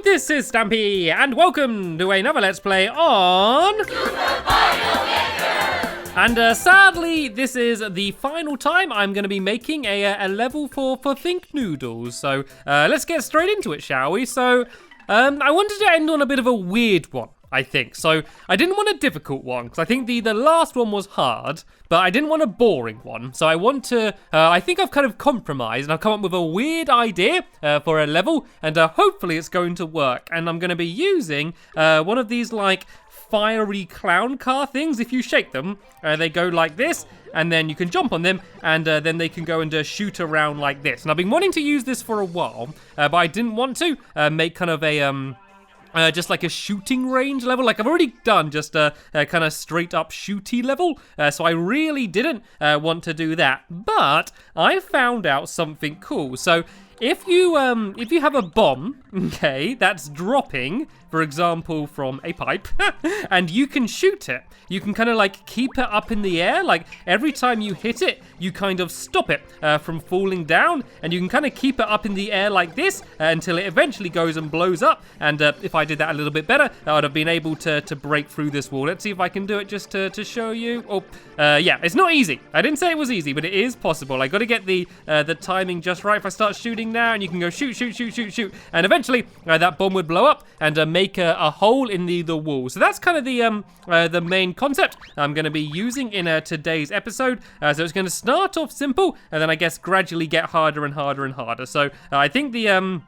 this is Stampy, and welcome to another Let's Play on... And sadly, this is the final time I'm going to be making a level for Think Noodles. So let's get straight into it, shall we? So I wanted to end on a bit of a weird one, I think. So I didn't want a difficult one, because I think the last one was hard, but I didn't want a boring one. So I want to, I think I've kind of compromised, and I've come up with a weird idea for a level, and hopefully it's going to work. And I'm going to be using one of these, like, fiery clown car things. If you shake them, they go like this, and then you can jump on them, and then they can go and shoot around like this. And I've been wanting to use this for a while, but I didn't want to make kind of a just like a shooting range level. Like I've already done just a kind of straight up shooty level, so I really didn't want to do that. But I found out something cool. So if you have a bomb, okay, that's dropping, for example, from a pipe, and you can shoot it, you can kind of like keep it up in the air. Like every time you hit it, you kind of stop it from falling down, and you can kind of keep it up in the air like this until it eventually goes and blows up. And if I did that a little bit better, I would have been able to break through this wall. Let's see if I can do it just to show you. Oh, yeah, it's not easy. I didn't say it was easy, but it is possible. I got to get the timing just right. If I start shooting now, and you can go shoot, and eventually that bomb would blow up and make a hole in the wall. So that's kind of the main concept I'm going to be using in today's episode. So it's going to start off simple, and then I guess gradually get harder and harder and harder. So I think the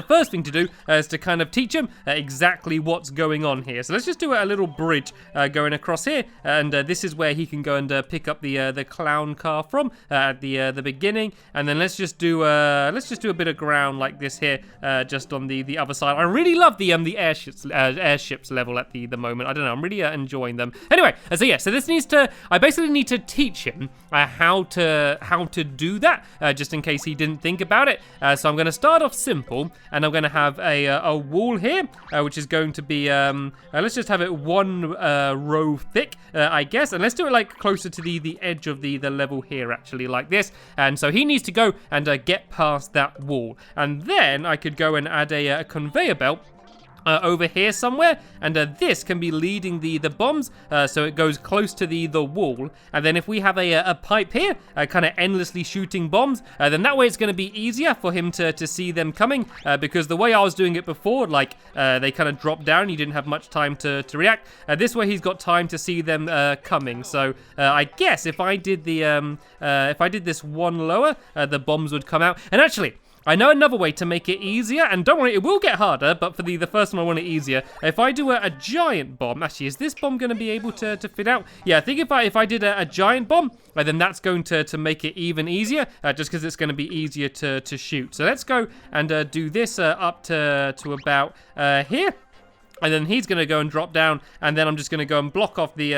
first thing to do is to kind of teach him exactly what's going on here. So let's just do a little bridge going across here, and this is where he can go and pick up the clown car from at the beginning. And then let's just do a bit of ground like this here, just on the other side. I really love the airships level at the moment. I don't know, I'm really enjoying them. Anyway, so yeah, so this needs to, I basically need to teach him how to do that, just in case he didn't think about it. So I'm going to start off simple. And I'm going to have a wall here, which is going to be, let's just have it one row thick, I guess. And let's do it like closer to the edge of the level here, actually, like this. And so he needs to go and get past that wall. And then I could go and add a conveyor belt over here somewhere, and this can be leading the bombs, so it goes close to the wall. And then if we have a pipe here, kind of endlessly shooting bombs, then that way it's going to be easier for him to see them coming, because the way I was doing it before, like they kind of dropped down, you didn't have much time to react. This way he's got time to see them coming. So I guess if I did this one lower, the bombs would come out. And actually, I know another way to make it easier, and don't worry, it will get harder, but for the first one I want it easier. If I do a giant bomb, actually, is this bomb going to be able to fit out? Yeah, I think if I did a giant bomb, then that's going to make it even easier, just because it's going to be easier to shoot. So let's go and do this up to about here. And then he's going to go and drop down, and then I'm just going to go and block off the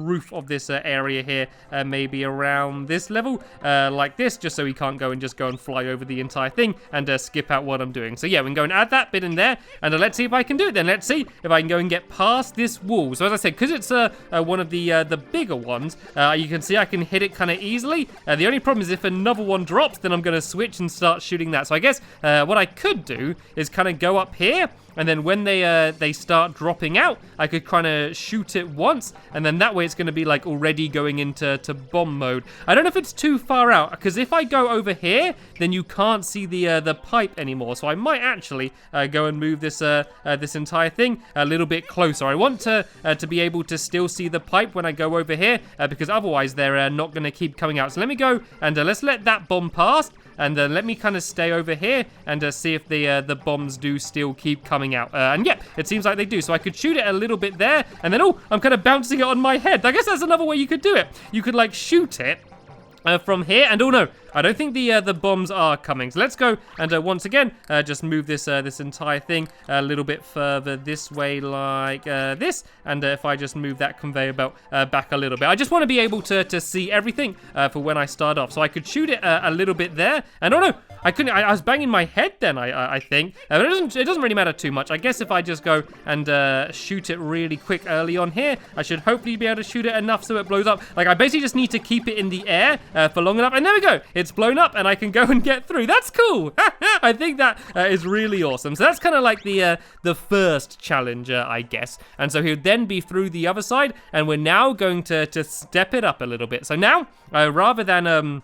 roof of this area here, maybe around this level, like this, just so he can't go and fly over the entire thing and skip out what I'm doing. So yeah, we can go and add that bit in there, and let's see if I can do it then. Let's see if I can go and get past this wall. So as I said, because it's one of the bigger ones, you can see I can hit it kind of easily. The only problem is if another one drops, then I'm going to switch and start shooting that. So I guess what I could do is kind of go up here, and then when they start dropping out, I could kind of shoot it once, and then that way it's going to be like already going into bomb mode. I don't know if it's too far out, because if I go over here, then you can't see the pipe anymore. So I might actually go and move this this entire thing a little bit closer. I want to be able to still see the pipe when I go over here, because otherwise they're not going to keep coming out. So let me go and let's let that bomb pass. And let me kind of stay over here and see if the bombs do still keep coming out. And yeah, it seems like they do. So I could shoot it a little bit there, and then, oh, I'm kind of bouncing it on my head. I guess that's another way you could do it. You could, like, shoot it from here, and oh no, I don't think the bombs are coming. So let's go and once again just move this entire thing a little bit further this way, like this. And if I just move that conveyor belt back a little bit, I just want to be able to see everything for when I start off. So I could shoot it a little bit there, and oh no, I couldn't. I was banging my head then. I think, but it doesn't really matter too much. I guess if I just go and shoot it really quick early on here, I should hopefully be able to shoot it enough so it blows up. Like I basically just need to keep it in the air for long enough, and there we go. It's it's blown up and I can go and get through. That's cool. I think that is really awesome. So that's kind of like the first challenge, I guess. And so he'll then be through the other side, and we're now going to step it up a little bit. So now, rather than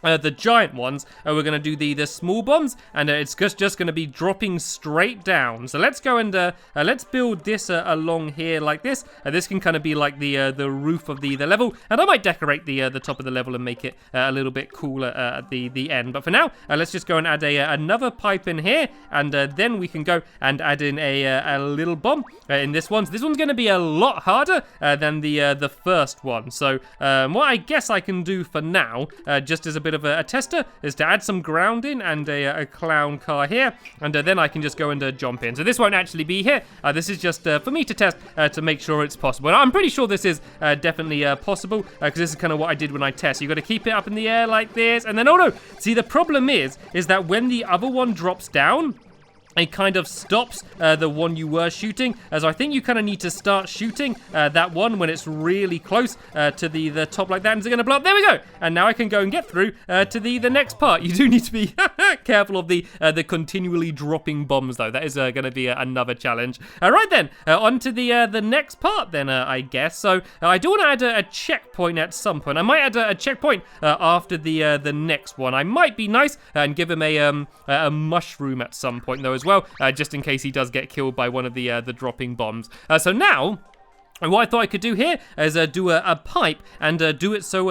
the giant ones, we're going to do the small bombs, and it's just going to be dropping straight down. So let's go and let's build this along here like this. This can kind of be like the roof of the level, and I might decorate the top of the level and make it a little bit cooler at the end. But for now, let's just go and add another pipe in here, and then we can go and add in a little bomb in this one. So this one's going to be a lot harder than the first one. So what I guess I can do for now, just as a bit of a tester, is to add some ground in and a clown car here, and then I can just go and jump in. So this won't actually be here. This is just for me to test to make sure it's possible. And I'm pretty sure this is definitely possible, because this is kind of what I did when I test. You got to keep it up in the air like this, and then oh no! See, the problem is that when the other one drops down, it kind of stops the one you were shooting. So I think you kind of need to start shooting that one when it's really close to the top like that. And it's going to blow up. There we go. And now I can go and get through to the next part. You do need to be careful of the continually dropping bombs, though. That is going to be another challenge. Right then, on to the next part then, I guess. So I do want to add a checkpoint at some point. I might add a checkpoint after the next one. I might be nice and give him a mushroom at some point, though, as well, just in case he does get killed by one of the dropping bombs. So now, what I thought I could do here is do a pipe and do it so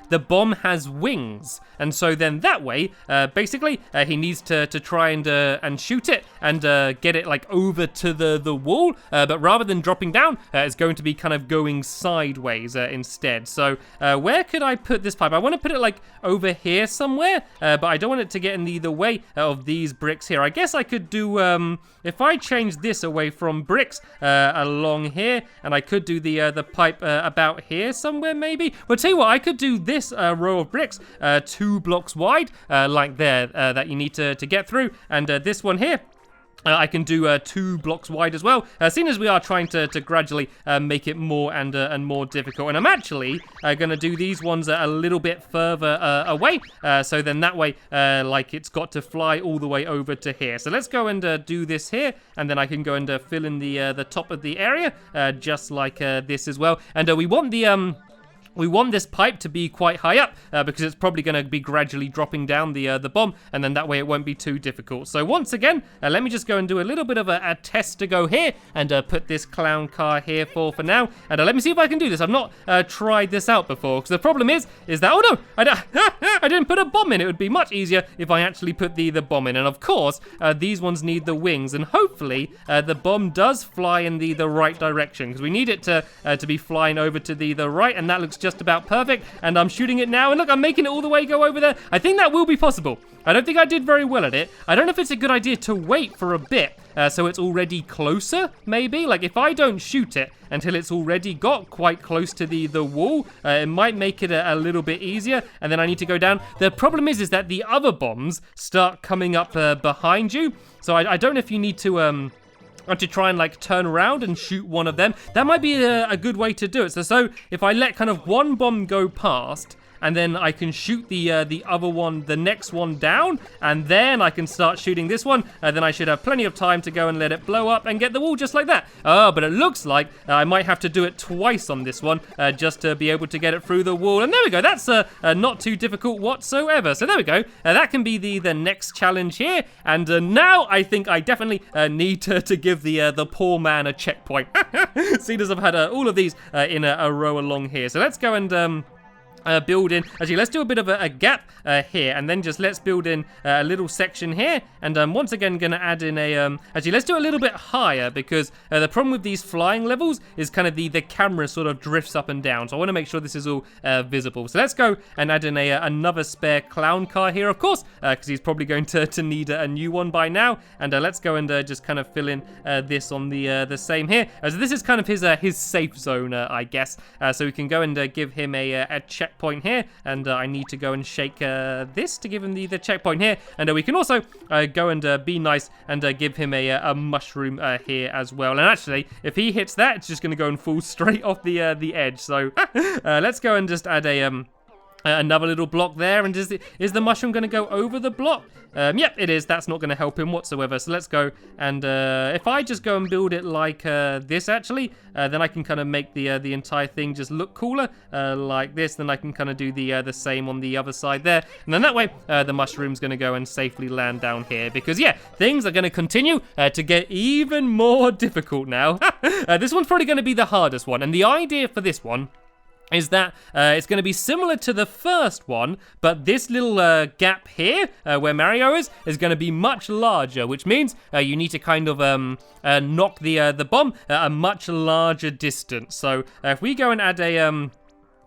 the bomb has wings. And so then that way, basically, he needs to try and shoot it and get it like over to the wall. But rather than dropping down, it's going to be kind of going sideways instead. So where could I put this pipe? I want to put it like over here somewhere, but I don't want it to get in the way of these bricks here. I guess I could do, if I change this away from bricks along here, and I could do the pipe about here somewhere maybe. Well, tell you what, I could do this row of bricks 2 blocks wide, like there, that you need to get through, and this one here, I can do 2 blocks wide as well, seeing as we are trying to gradually make it more and more difficult. And I'm actually going to do these ones a little bit further away, so then that way, like it's got to fly all the way over to here. So let's go and do this here, and then I can go and fill in the top of the area, just like this as well. And we want this pipe to be quite high up, because it's probably going to be gradually dropping down the bomb, and then that way it won't be too difficult. So once again, let me just go and do a little bit of a test to go here, and put this clown car here for now. And let me see if I can do this. I've not tried this out before, because the problem is that, oh no, I didn't put a bomb in. It would be much easier if I actually put the bomb in. And of course, these ones need the wings, and hopefully the bomb does fly in the right direction, because we need it to be flying over to the right, and that looks just about perfect. And I'm shooting it now, and look, I'm making it all the way go over there. I think that will be possible. I don't think I did very well at it. I don't know if it's a good idea to wait for a bit, so it's already closer, maybe? Like, if I don't shoot it until it's already got quite close to the wall, it might make it a little bit easier, and then I need to go down. The problem is that the other bombs start coming up behind you, so I don't know if you need to try and like turn around and shoot one of them. That might be a good way to do it. So if I let kind of one bomb go past, and then I can shoot the other one, the next one down, and then I can start shooting this one, then I should have plenty of time to go and let it blow up and get the wall just like that. Oh, but it looks like I might have to do it twice on this one, just to be able to get it through the wall. And there we go, that's not too difficult whatsoever. So there we go, that can be the next challenge here. And now I think I definitely need to give the poor man a checkpoint. Seeing as I've had all of these in a row along here. So let's go and build in. Actually, let's do a bit of a gap here, and then just let's build in a little section here. And once again, gonna add in a actually, let's do a little bit higher, because the problem with these flying levels is kind of the camera sort of drifts up and down. So I want to make sure this is all visible. So let's go and add in another spare clown car here, of course, because he's probably going to need a new one by now. And let's go and just kind of fill in this on the same here. So this is kind of his safe zone, I guess. So we can go and give him a checkpoint here, and I need to go and shake this to give him the checkpoint here. And we can also go and be nice and give him a mushroom here as well. And actually, if he hits that, it's just going to go and fall straight off the edge. So let's go and just add Another little block there, and is the mushroom going to go over the block? Yep, it is. That's not going to help him whatsoever. So let's go, and if I just go and build it like this, actually, then I can kind of make the entire thing just look cooler, like this. Then I can kind of do the same on the other side there, and then that way the mushroom's going to go and safely land down here. Because yeah, things are going to continue to get even more difficult now. This one's probably going to be the hardest one, and the idea for this one is that it's going to be similar to the first one, but this little gap here where Mario is going to be much larger, which means you need to kind of knock the bomb at a much larger distance. So if we go and add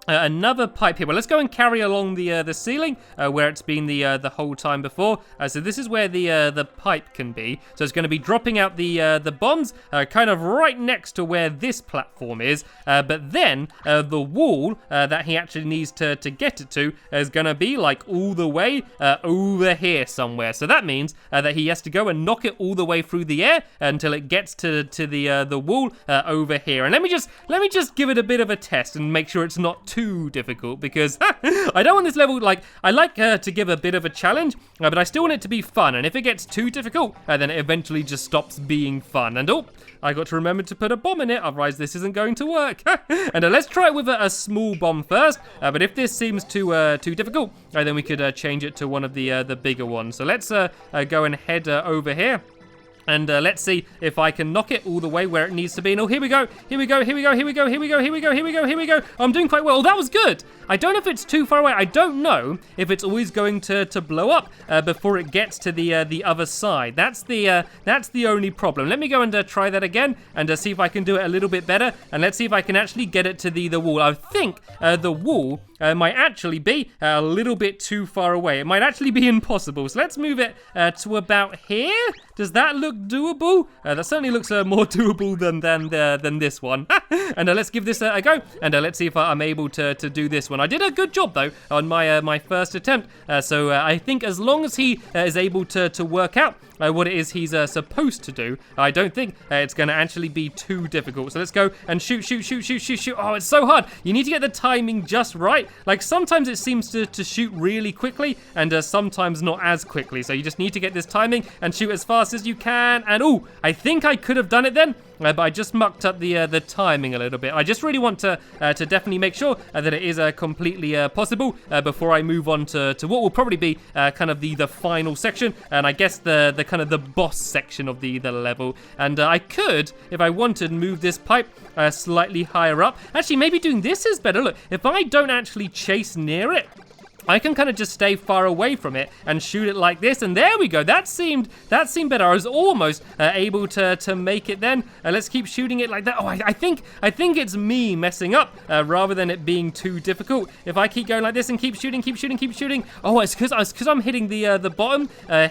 another pipe here. Well, let's go and carry along the ceiling where it's been the whole time before. So this is where the pipe can be. So it's going to be dropping out the bombs kind of right next to where this platform is. But then the wall that he actually needs to get it to is going to be like all the way over here somewhere. So that means that he has to go and knock it all the way through the air until it gets to the wall over here. And let me just give it a bit of a test and make sure it's not too difficult, because I don't want this level, like, I like to give a bit of a challenge, but I still want it to be fun, and if it gets too difficult, then it eventually just stops being fun. And oh, I got to remember to put a bomb in it, otherwise this isn't going to work. And let's try it with a small bomb first, but if this seems too difficult, then we could change it to one of the bigger ones. So let's go and head over here. And let's see if I can knock it all the way where it needs to be. And oh, here we go. Here we go. Here we go. Here we go. Here we go. Here we go. Here we go. Here we go. I'm doing quite well. Oh, that was good. I don't know if it's too far away. I don't know if it's always going to blow up before it gets to the other side. That's the only problem. Let me go and try that again and see if I can do it a little bit better. And let's see if I can actually get it to the wall. I think the wall might actually be a little bit too far away. It might actually be impossible. So let's move it to about here. Does that look doable? That certainly looks more doable than this one. And let's give this a go. And let's see if I'm able to do this one. I did a good job though on my first attempt. So I think as long as he is able to work out what it is he's supposed to do, I don't think it's going to actually be too difficult. So let's go and shoot. Oh, it's so hard. You need to get the timing just right. Like sometimes it seems to shoot really quickly, and sometimes not as quickly. So you just need to get this timing and shoot as fast as you can. And oh, I think I could have done it then. But I just mucked up the timing a little bit. I just really want to definitely make sure that it is completely possible before I move on to what will probably be kind of the final section, and I guess the kind of the boss section of the level. And I could, if I wanted, move this pipe slightly higher up. Actually, maybe doing this is better. Look, if I don't actually chase near it, I can kind of just stay far away from it and shoot it like this, and there we go. That seemed better. I was almost able to make it then. Let's keep shooting it like that. Oh, I think it's me messing up rather than it being too difficult. If I keep going like this and keep shooting. Oh, it's because I'm hitting the bottom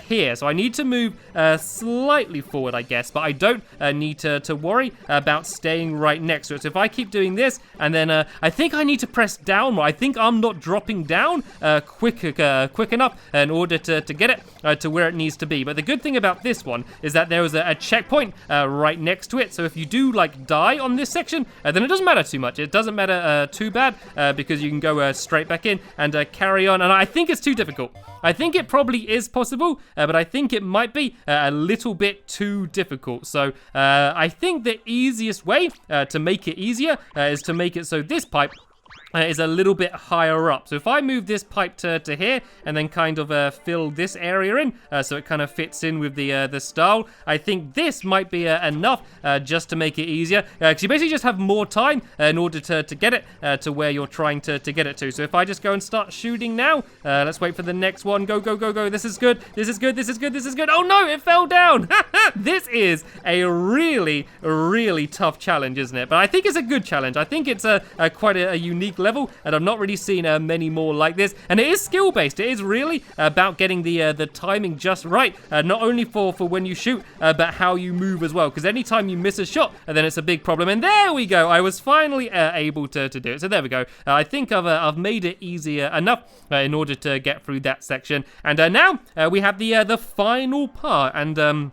here, so I need to move slightly forward, I guess. But I don't need to worry about staying right next to it. So if I keep doing this, and then I think I need to press down more. I think I'm not dropping down quick enough in order to get it to where it needs to be. But the good thing about this one is that there was a checkpoint right next to it. So if you do like die on this section, then it doesn't matter too much. It doesn't matter too bad because you can go straight back in and carry on. And I think it's too difficult. I think it probably is possible, but I think it might be a little bit too difficult. So I think the easiest way to make it easier is to make it so this pipe is a little bit higher up. So if I move this pipe to here and then kind of fill this area in so it kind of fits in with the style, I think this might be enough just to make it easier, because you basically just have more time in order to get it to where you're trying to get it to. So if I just go and start shooting now, let's wait for the next one. Go. This is good. Oh no, it fell down. This is a really tough challenge, isn't it? But I think it's a good challenge. I think it's quite a unique level, and I've not really seen many more like this. And it is skill based. It is really about getting the timing just right, not only for when you shoot, but how you move as well. Because anytime you miss a shot, then it's a big problem. And there we go. I was finally able to do it. So there we go. I think I've made it easier enough in order to get through that section. And now we have the final part. And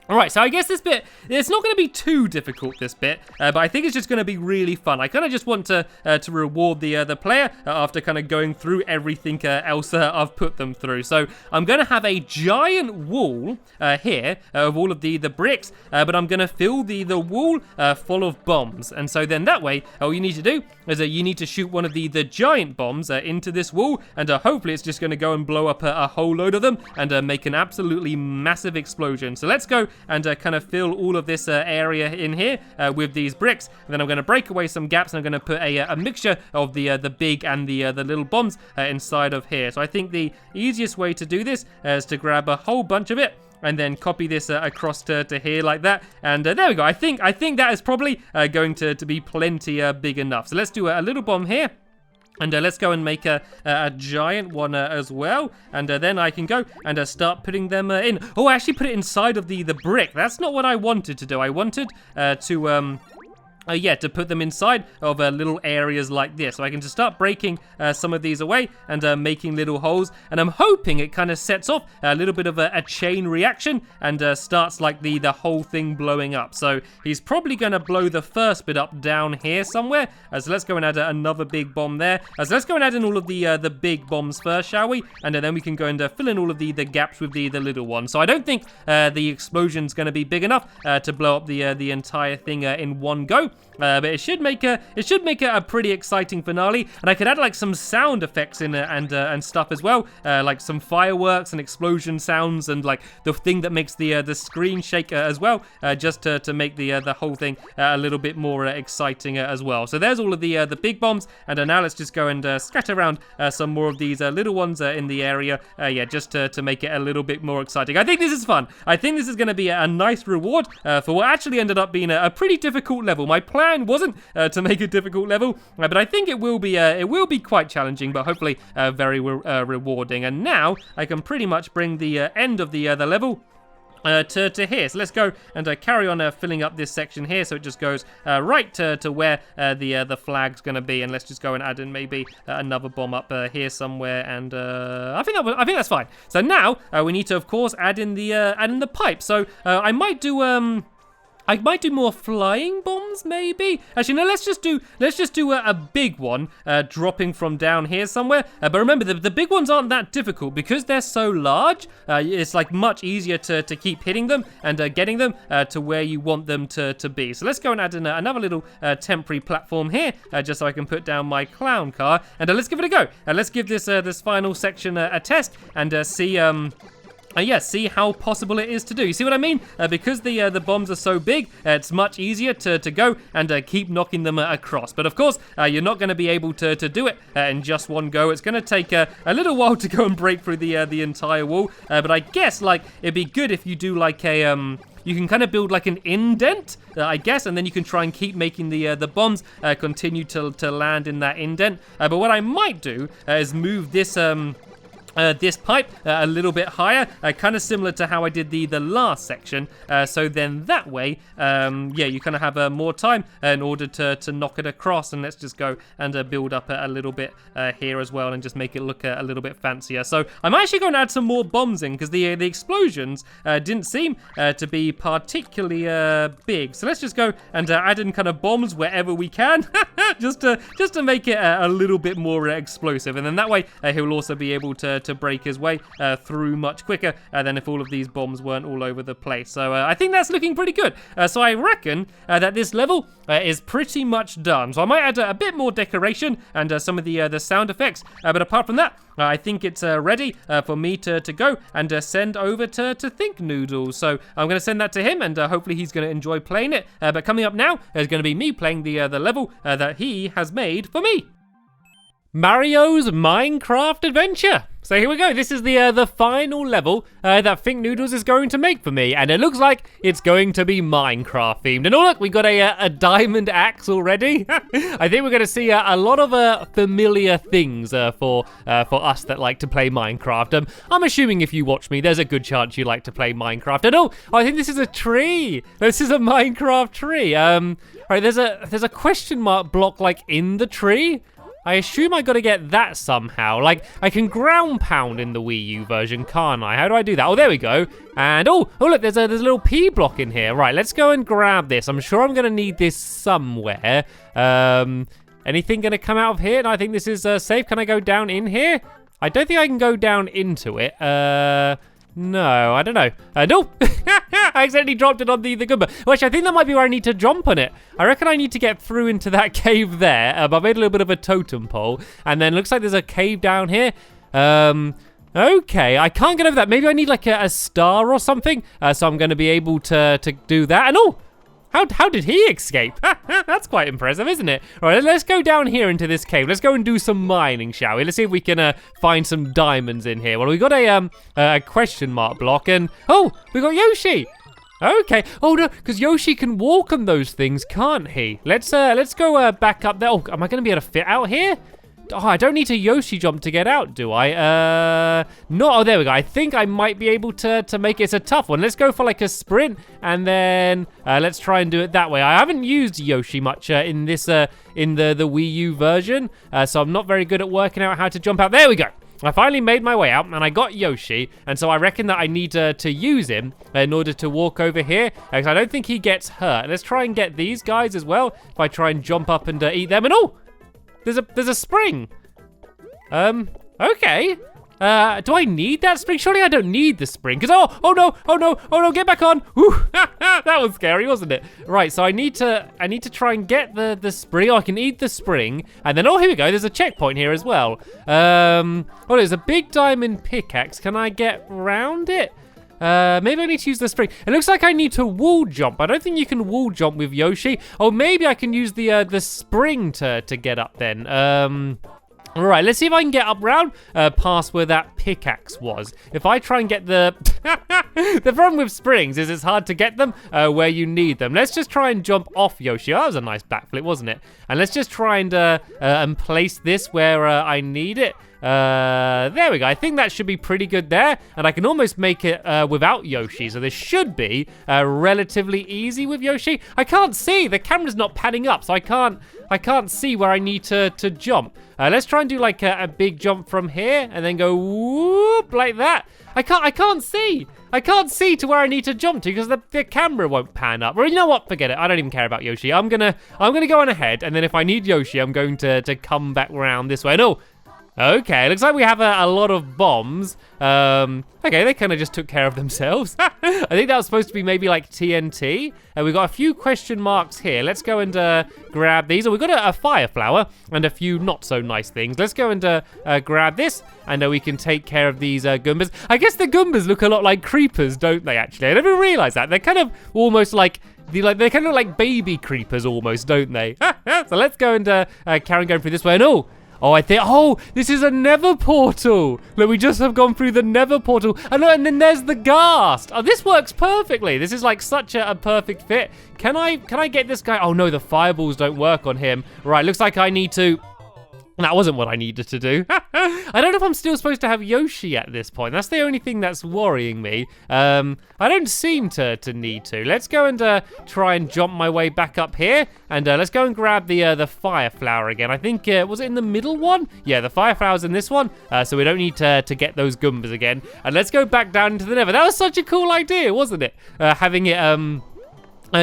All right, so I guess this bit, it's not going to be too difficult, this bit, but I think it's just going to be really fun. I kind of just want to reward the player after kind of going through everything else I've put them through. So I'm going to have a giant wall here of all of the bricks, but I'm going to fill the wall full of bombs. And so then that way, all you need to do is you need to shoot one of the giant bombs into this wall, and hopefully it's just going to go and blow up a whole load of them and make an absolutely massive explosion. So let's go and kind of fill all of this area in here with these bricks. And then I'm going to break away some gaps, and I'm going to put a mixture of the big and the little bombs inside of here. So I think the easiest way to do this is to grab a whole bunch of it and then copy this across to here like that. And there we go. I think that is probably going to be plenty big enough. So let's do a little bomb here. And let's go and make a giant one as well. And then I can go and start putting them in. Oh, I actually put it inside of the brick. That's not what I wanted to do. I wanted to put them inside of little areas like this. So I can just start breaking some of these away and making little holes. And I'm hoping it kind of sets off a little bit of a chain reaction and starts like the whole thing blowing up. So he's probably going to blow the first bit up down here somewhere. So let's go and add another big bomb there. So let's go and add in all of the big bombs first, shall we? And then we can go and fill in all of the gaps with the little ones. So I don't think the explosion's going to be big enough to blow up the entire thing in one go. But it should make a pretty exciting finale, and I could add like some sound effects in it and stuff as well, like some fireworks and explosion sounds and like the thing that makes the screen shake as well, just to make the whole thing a little bit more exciting as well. So there's all of the big bombs, and now let's just go and scatter around some more of these little ones in the area, just to make it a little bit more exciting. I think this is fun. I think this is going to be a nice reward for what actually ended up being a pretty difficult level. My plan wasn't to make a difficult level, but I think it will be quite challenging, but hopefully very rewarding. And now I can pretty much bring the end of the level to here. So let's go and carry on filling up this section here, so it just goes right to where the flag's going to be. And let's just go and add in maybe another bomb up here somewhere, and I think that's fine. So now we need to, of course, add in the pipe. So I might do more flying bombs, maybe. Actually, no. Let's just do a big one dropping from down here somewhere. But remember, the big ones aren't that difficult because they're so large. It's like much easier to keep hitting them and getting them to where you want them to be. So let's go and add in another little temporary platform here, just so I can put down my clown car. And let's give it a go. Let's give this final section a test and see. See how possible it is to do. You see what I mean? Because the bombs are so big, it's much easier to go and keep knocking them across. But of course, you're not going to be able to do it in just one go. It's going to take a little while to go and break through the entire wall. But I guess like it'd be good if you do like a you can kind of build like an indent, I guess, and then you can try and keep making the bombs continue to land in that indent. But what I might do is move this pipe a little bit higher, kind of similar to how I did the last section. So then that way, you kind of have more time in order to knock it across. And let's just go and build up a little bit here as well, and just make it look a little bit fancier. So I'm actually going to add some more bombs in because the explosions didn't seem to be particularly big. So let's just go and add in kind of bombs wherever we can, just to make it a little bit more explosive. And then that way he'll also be able to break his way through much quicker than if all of these bombs weren't all over the place. So I think that's looking pretty good. So I reckon that this level is pretty much done. So I might add a bit more decoration and some of the sound effects. But apart from that, I think it's ready for me to go and send over to Think Noodles. So I'm going to send that to him, and hopefully he's going to enjoy playing it. But coming up now is going to be me playing the level that he has made for me. Mario's Minecraft Adventure. So here we go. This is the final level that Think Noodles is going to make for me, and it looks like it's going to be Minecraft themed. And oh look, we got a diamond axe already. I think we're going to see a lot of familiar things for us that like to play Minecraft. I'm assuming if you watch me, there's a good chance you like to play Minecraft. And I think this is a tree. This is a Minecraft tree. Right, there's a question mark block like in the tree. I assume I got to get that somehow. Like, I can ground pound in the Wii U version, can't I? How do I do that? Oh, there we go. And, oh, look, there's a little P block in here. Right, let's go and grab this. I'm sure I'm going to need this somewhere. Anything going to come out of here? No, I think this is safe. Can I go down in here? I don't think I can go down into it. No, I don't know. No! I accidentally dropped it on the Goomba. Which I think that might be where I need to jump on it. I reckon I need to get through into that cave there. I made a little bit of a totem pole. And then looks like there's a cave down here. Okay, I can't get over that. Maybe I need like a star or something. So I'm going to be able to do that. And oh! How did he escape? That's quite impressive, isn't it? All right, let's go down here into this cave. Let's go and do some mining, shall we? Let's see if we can find some diamonds in here. Well, we got a question mark block, and oh, we got Yoshi. Okay. Oh no, because Yoshi can walk on those things, can't he? Let's go back up there. Oh, am I going to be able to fit out here? Oh, I don't need to Yoshi jump to get out, do I? No. Oh, there we go. I think I might be able to make it. It's a tough one. Let's go for like a sprint, and then let's try and do it that way. I haven't used Yoshi much in this in the Wii U version, so I'm not very good at working out how to jump out. There we go. I finally made my way out, and I got Yoshi, and so I reckon that I need to use him in order to walk over here, because I don't think he gets hurt. Let's try and get these guys as well. If I try and jump up and eat them, and oh! There's a spring. Okay. Do I need that spring? Surely I don't need the spring. Because, oh no, get back on. Whew. That was scary, wasn't it? Right, so I need to try and get the spring. Oh, I can eat the spring. And then, oh, here we go. There's a checkpoint here as well. Oh, there's a big diamond pickaxe. Can I get round it? Maybe I need to use the spring. It looks like I need to wall jump. I don't think you can wall jump with Yoshi. Oh, maybe I can use the spring to get up then. All right, let's see if I can get up round past where that pickaxe was. If I try and get the... the problem with springs is it's hard to get them where you need them. Let's just try and jump off Yoshi. Oh, that was a nice backflip, wasn't it? And let's just try and place this where I need it. There we go. I think that should be pretty good there. And I can almost make it without Yoshi. So this should be relatively easy with Yoshi. I can't see. The camera's not panning up, so I can't see where I need to jump. Let's try and do like a big jump from here and then go whoop like that. I can't see. I can't see to where I need to jump to because the camera won't pan up. Or you know what? Forget it. I don't even care about Yoshi. I'm gonna go on ahead, and then if I need Yoshi, I'm going to come back around this way. No. Okay, looks like we have a lot of bombs. Okay, they kind of just took care of themselves. I think that was supposed to be maybe like TNT. We've got a few question marks here. Let's go and grab these. Oh, we've got a fire flower and a few not so nice things. Let's go and grab this, and we can take care of these Goombas. I guess the Goombas look a lot like creepers, don't they, actually? I never realized that. They're kind of almost like... they kind of like baby creepers almost, don't they? So let's go and carry on going through this way. And oh, this is a nether portal. Look, we just have gone through the nether portal. And then there's the ghast. Oh, this works perfectly. This is like such a perfect fit. Can I get this guy? Oh no, the fireballs don't work on him. Right, looks like I need to... That wasn't what I needed to do. I don't know if I'm still supposed to have Yoshi at this point. That's the only thing that's worrying me. I don't seem to need to. Let's go and try and jump my way back up here. And let's go and grab the fire flower again. I think, was it in the middle one? Yeah, the fire flower's in this one. So we don't need to get those Goombas again. And let's go back down into the nether. That was such a cool idea, wasn't it? Having it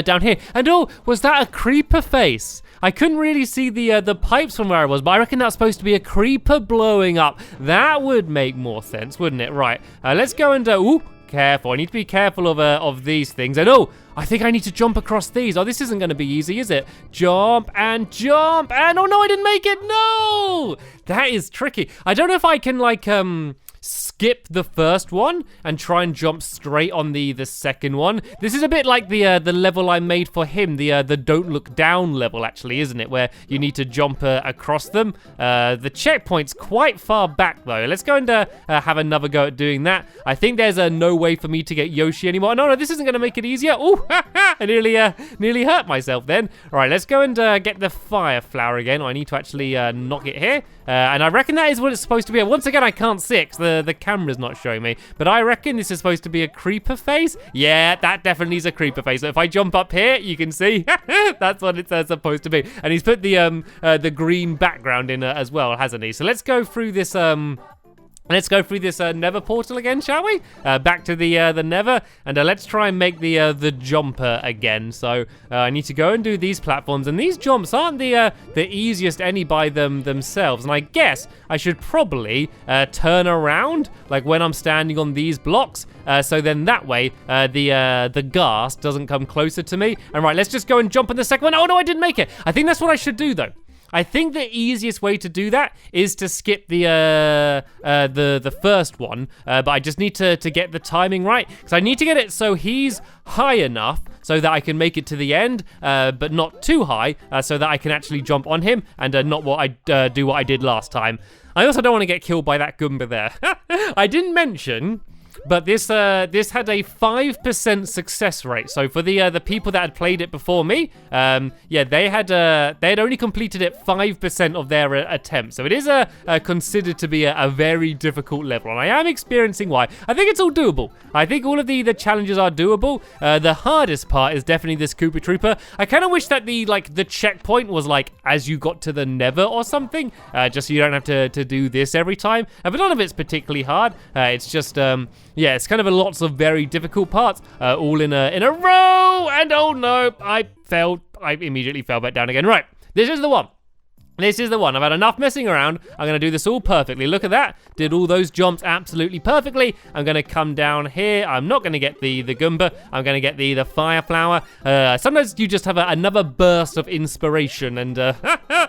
down here. And oh, was that a creeper face? I couldn't really see the pipes from where I was, but I reckon that's supposed to be a creeper blowing up. That would make more sense, wouldn't it? Right, let's go and, ooh, careful. I need to be careful of these things. And oh, I think I need to jump across these. Oh, this isn't going to be easy, is it? Jump and jump. And oh no, I didn't make it. No, that is tricky. I don't know if I can like, skip the first one and try and jump straight on the second one. This is a bit like the level I made for him, the don't look down level, actually, isn't it? Where you need to jump across them. The checkpoint's quite far back though. Let's go and have another go at doing that. I think there's no way for me to get Yoshi anymore. No, this isn't going to make it easier. Oh, I nearly hurt myself then. All right, let's go and get the fire flower again. I need to actually knock it here. And I reckon that is what it's supposed to be. Once again, I can't see it. the camera's not showing me. But I reckon this is supposed to be a creeper face. Yeah, that definitely is a creeper face. So if I jump up here, you can see that's what it's supposed to be. And he's put the green background in as well, hasn't he? So let's go through this Nether portal again, shall we? Back to the Nether, and let's try and make the jumper again. So I need to go and do these platforms, and these jumps aren't the easiest any by themselves. And I guess I should probably turn around, like when I'm standing on these blocks, so then that way the gas doesn't come closer to me. And right, let's just go and jump on the second one. Oh no, I didn't make it. I think that's what I should do though. I think the easiest way to do that is to skip the first one, but I just need to get the timing right, because I need to get it so he's high enough so that I can make it to the end, but not too high, so that I can actually jump on him and not do what I did last time. I also don't want to get killed by that Goomba there. I didn't mention, but this had a 5% success rate. So for the people that had played it before me, yeah, they had only completed it 5% of their attempts. So it is considered to be a very difficult level, and I am experiencing why. I think it's all doable. I think all of the challenges are doable. The hardest part is definitely this Koopa Trooper. I kind of wish that the checkpoint was like as you got to the Nether or something, just so you don't have to do this every time. But none of it's particularly hard. It's just yeah, it's kind of lots of very difficult parts, all in a row, and oh no, I failed. I immediately fell back down again. Right, this is the one. This is the one. I've had enough messing around. I'm going to do this all perfectly. Look at that. Did all those jumps absolutely perfectly. I'm going to come down here. I'm not going to get the Goomba. I'm going to get the Fire Flower. Sometimes you just have another burst of inspiration and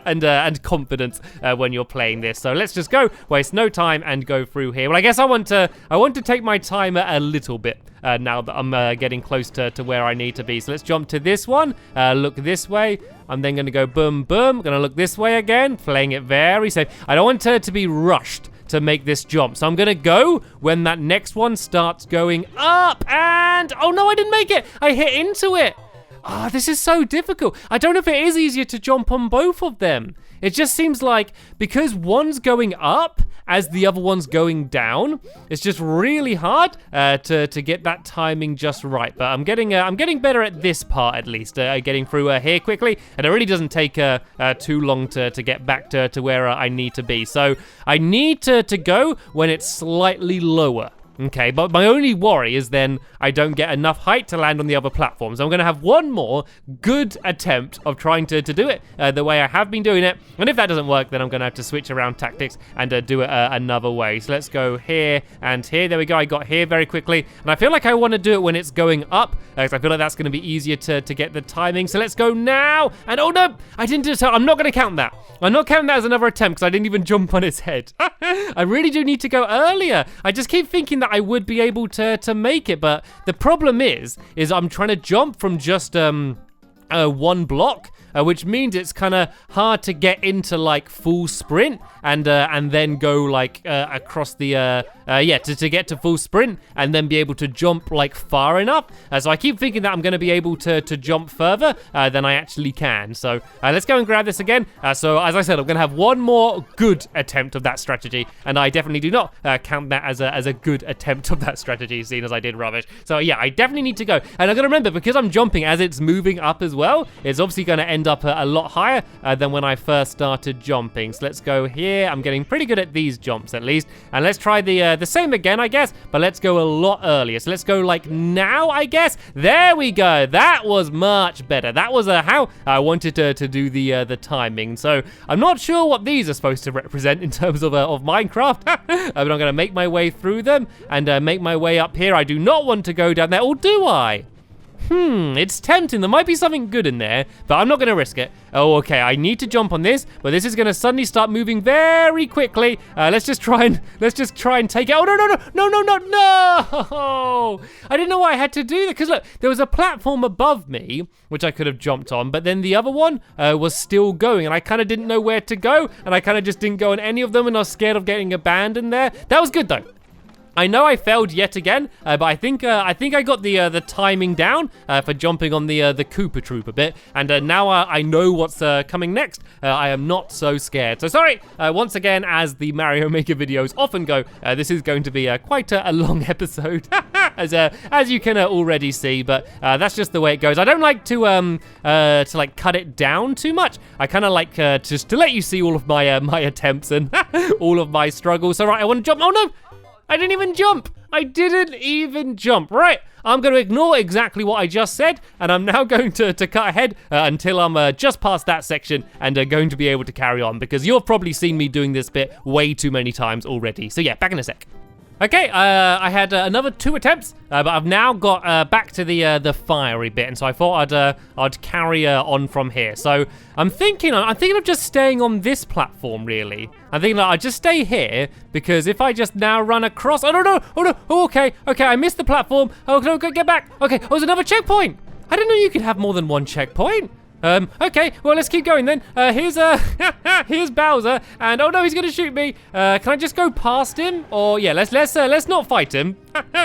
and confidence when you're playing this. So let's just go, waste no time, and go through here. Well, I guess I want to take my timer a little bit. Now that I'm getting close to where I need to be. So let's jump to this one, look this way. I'm then gonna go boom, boom. Gonna look this way again, playing it very safe. I don't want to be rushed to make this jump. So I'm gonna go when that next one starts going up, and oh no, I didn't make it. I hit into it. Ah, this is so difficult. I don't know if it is easier to jump on both of them. It just seems like because one's going up as the other one's going down, it's just really hard to get that timing just right. But I'm getting better at this part at least, getting through here quickly, and it really doesn't take too long to get back to where I need to be. So I need to go when it's slightly lower. Okay, but my only worry is then I don't get enough height to land on the other platforms. I'm going to have one more good attempt of trying to do it the way I have been doing it. And if that doesn't work, then I'm going to have to switch around tactics and do it another way. So let's go here and here. There we go. I got here very quickly. And I feel like I want to do it when it's going up, because I feel like that's going to be easier to get the timing. So let's go now. And oh no, I didn't do it. So I'm not going to count that. I'm not counting that as another attempt because I didn't even jump on his head. I really do need to go earlier. I just keep thinking that I would be able to make it, but the problem is I'm trying to jump from just one block, which means it's kind of hard to get into like full sprint and then go like across the to get to full sprint and then be able to jump like far enough. So I keep thinking that I'm going to be able to jump further than I actually can. So let's go and grab this again. So as I said, I'm going to have one more good attempt of that strategy, and I definitely do not count that as a good attempt of that strategy, seeing as I did rubbish. So yeah, I definitely need to go, and I'm going to remember, because I'm jumping as it's moving up as well, it's obviously going to end up a lot higher than when I first started jumping. So let's go here. I'm getting pretty good at these jumps at least, and let's try the same again, I guess, but let's go a lot earlier. So let's go like now, I guess. There we go. That was much better. That was how I wanted to do the timing. So I'm not sure what these are supposed to represent in terms of Minecraft, but I'm going to make my way through them and make my way up here. I do not want to go down there, or do I? It's tempting. There might be something good in there, but I'm not going to risk it. Oh, okay. I need to jump on this, but this is going to suddenly start moving very quickly. Let's just try and take it. Oh, no. I didn't know what I had to do, because look, there was a platform above me, which I could have jumped on, but then the other one was still going, and I kind of didn't know where to go, and I kind of just didn't go on any of them, and I was scared of getting abandoned there. That was good, though. I know I failed yet again, but I think I got the timing down for jumping on the Koopa Troop a bit, and now I know what's coming next. I am not so scared. So sorry, once again, as the Mario Maker videos often go, this is going to be quite a long episode, as you can already see. But that's just the way it goes. I don't like to like cut it down too much. I kind of like just to let you see all of my my attempts and all of my struggles. So right, I want to jump. Oh no! I didn't even jump. I didn't even jump. Right, I'm going to ignore exactly what I just said, and I'm now going to cut ahead until I'm just past that section and going to be able to carry on, because you've probably seen me doing this bit way too many times already. So yeah, back in a sec. Okay, I had another 2 attempts, but I've now got back to the fiery bit, and so I thought I'd carry on from here. So I'm thinking of just staying on this platform, really. I'm thinking I'd just stay here, because if I just now run across, oh no, oh, okay, I missed the platform. Oh no, get back. Okay, oh, there's another checkpoint. I didn't know you could have more than 1 checkpoint. Okay, well, let's keep going then. Here's Bowser, and oh no, he's gonna shoot me. Can I just go past him? Or yeah, let's not fight him,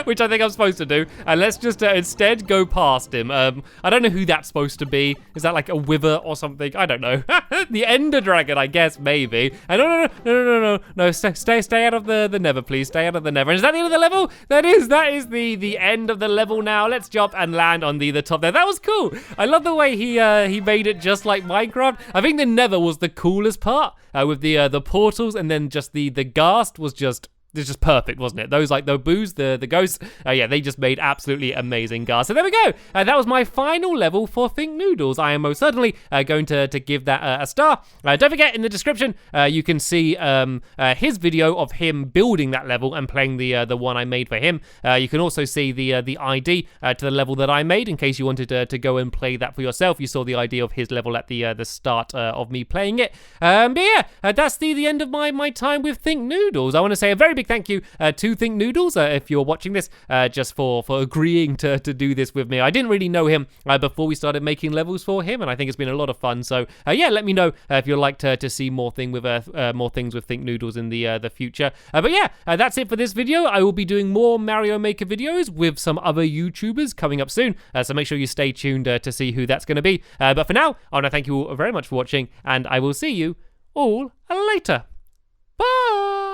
which I think I'm supposed to do, and let's just instead go past him. I don't know who that's supposed to be. Is that like a wither or something? I don't know. The Ender Dragon, I guess, maybe. And no, stay out of the Nether, please. Stay out of the Nether. And is that the end of the level? That is the end of the level now. Let's jump and land on the top there. That was cool. I love the way he made it just like Minecraft. I think the Nether was the coolest part with the portals, and then just the ghast was just. It's just perfect, wasn't it? Those like the boos, the ghosts, yeah, they just made absolutely amazing ghast. So there we go. That was my final level for Think Noodles. I am most certainly going to give that a star. Don't forget, in the description, you can see his video of him building that level and playing the one I made for him. You can also see the ID to the level that I made in case you wanted to go and play that for yourself. You saw the ID of his level at the start of me playing it. But yeah, that's the end of my time with Think Noodles. I want to say a very big thank you to Think Noodles if you're watching this, just for agreeing to do this with me. I didn't really know him before we started making levels for him, and I think it's been a lot of fun. So yeah, let me know if you'd like to see more things with Think Noodles in the future. But yeah, that's it for this video. I will be doing more Mario Maker videos with some other YouTubers coming up soon, so make sure you stay tuned to see who that's going to be. But for now, I want to thank you all very much for watching, and I will see you all later. Bye!